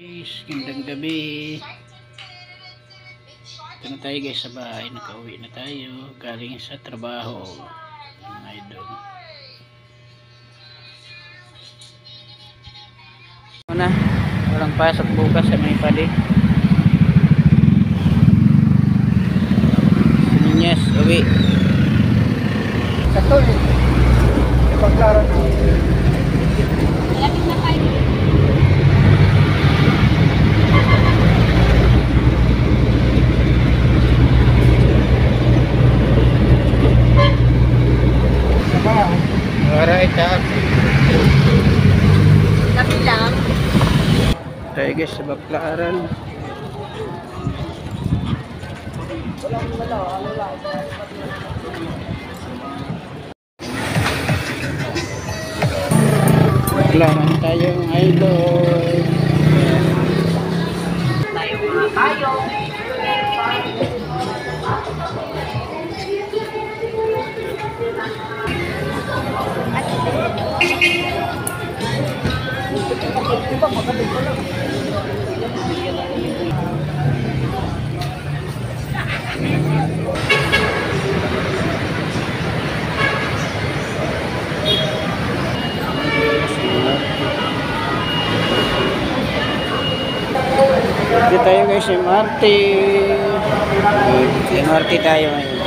Guys, gandang gabi. Ito na tayo guys sa bahay. Nakauwi na tayo. Galing sa trabaho. Mga idol. Una, walang pasok bukas sa may pali. Ninyas, uwi. Sakto eh. Ipagkaran mo. Malapit na kayo. Alright, Lapit lang. tayo guys sa Baklaran. Baklaran tayo mga idol. Tayo mga tayo. Dito tayo guys sa MRT. Sa MRT tayo ngayon.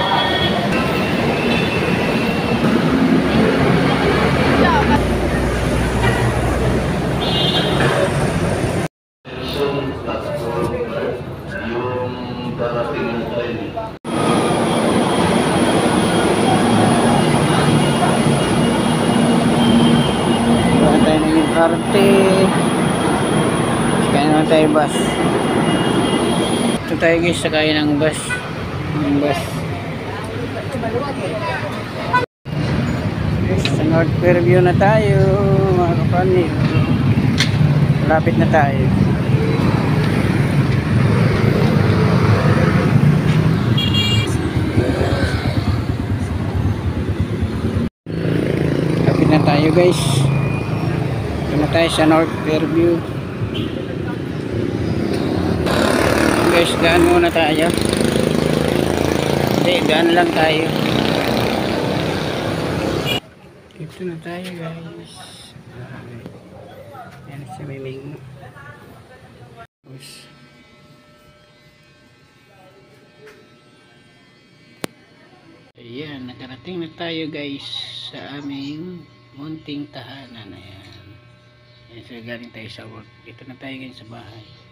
Bukan tayo ng MRT. Kaya naman tayo bus. Ito tayo guys, sakay ng bus. Ng bus. Sa North Fairview na tayo, mga kapani. Malapit na tayo. Malapit na tayo guys. Ito na tayo sa North Fairview. Guys, daan muna tayo. Hindi, daan lang tayo. Ito na tayo guys. Yan sa Miming. Ayan, nakarating na tayo guys sa aming munting tahanan. Ayan. Ayan, so galing tayo sa work. Ito na tayo guys sa bahay.